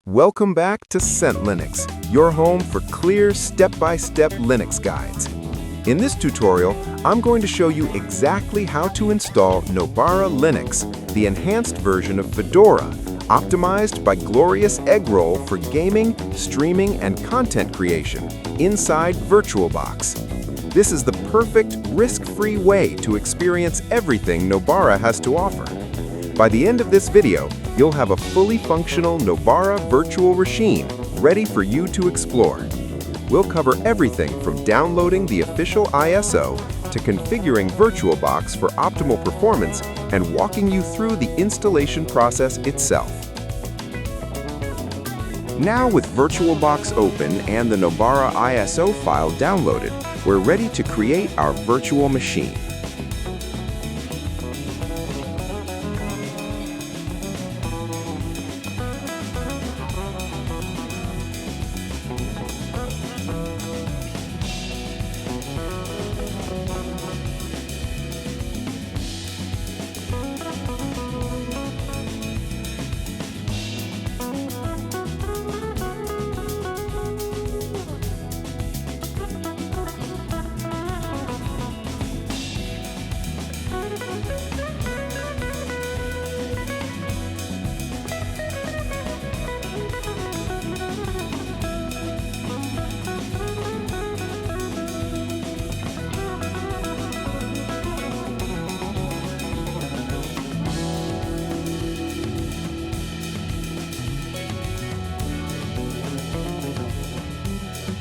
Welcome back to CentLinux, your home for clear step-by-step Linux guides. In this tutorial, I'm going to show you exactly how to install Nobara Linux, the enhanced version of Fedora, optimized by glorious Eggroll for gaming, streaming, and content creation inside VirtualBox. This is the perfect, risk-free way to experience everything Nobara has to offer. By the end of this video, you'll have a fully functional Nobara virtual machine ready for you to explore. We'll cover everything from downloading the official ISO to configuring VirtualBox for optimal performance and walking you through the installation process itself. Now with VirtualBox open and the Nobara ISO file downloaded, we're ready to create our virtual machine.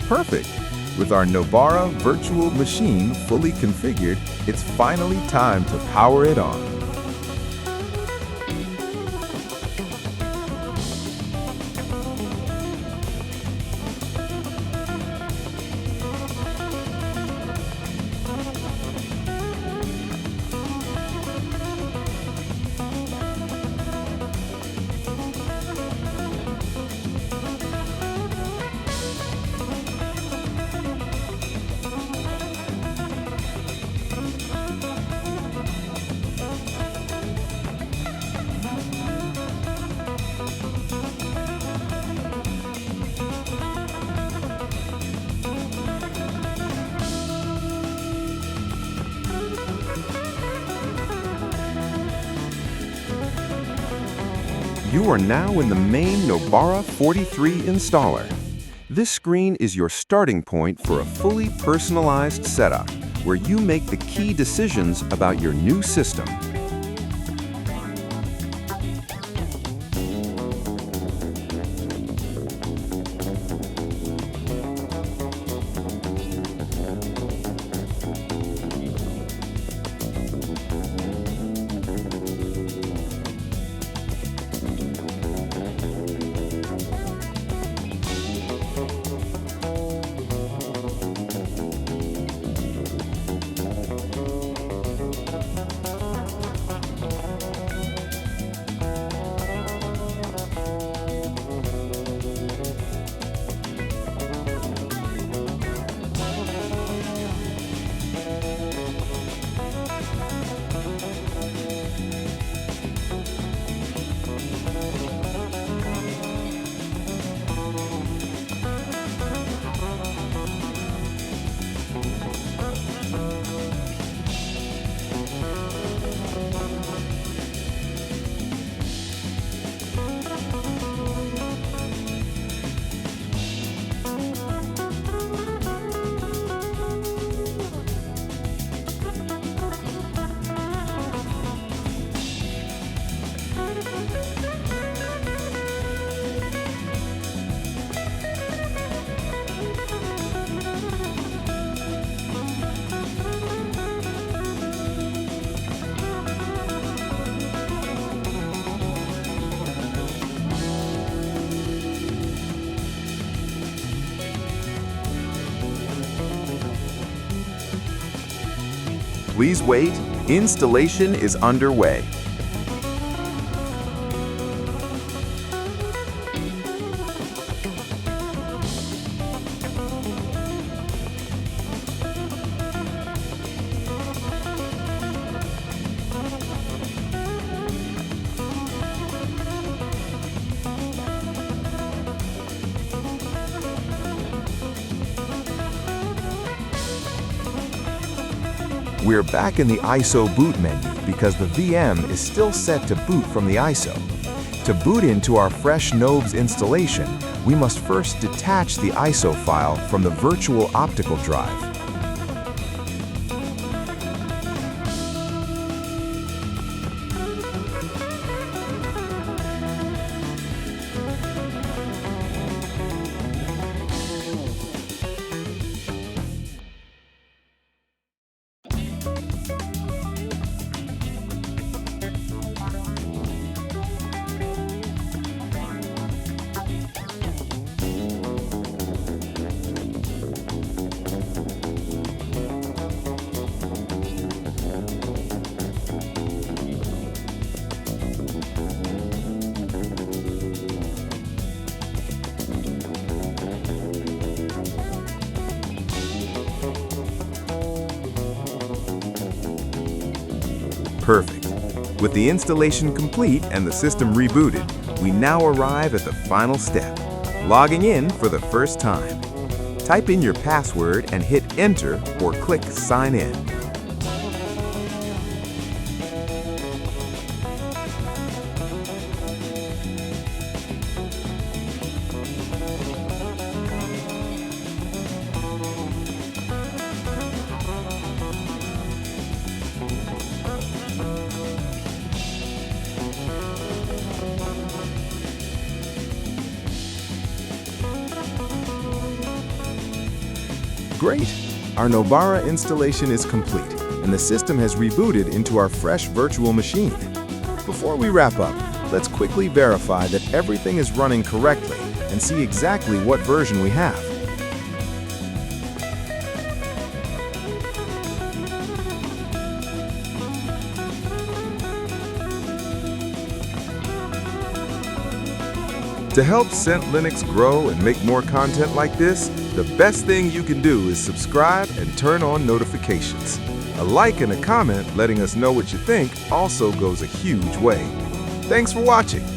Perfect! With our Nobara virtual machine fully configured, it's finally time to power it on. You are now in the main Nobara 43 installer. This screen is your starting point for a fully personalized setup, where you make the key decisions about your new system. Please wait, installation is underway. We're back in the ISO boot menu because the VM is still set to boot from the ISO. To boot into our fresh Nobes installation, we must first detach the ISO file from the virtual optical drive. Perfect. With the installation complete and the system rebooted, we now arrive at the final step, logging in for the first time. Type in your password and hit Enter or click Sign In. Great! Our Nobara installation is complete, and the system has rebooted into our fresh virtual machine. Before we wrap up, let's quickly verify that everything is running correctly and see exactly what version we have. To help CentLinux grow and make more content like this, the best thing you can do is subscribe and turn on notifications. A like and a comment letting us know what you think also goes a huge way. Thanks for watching.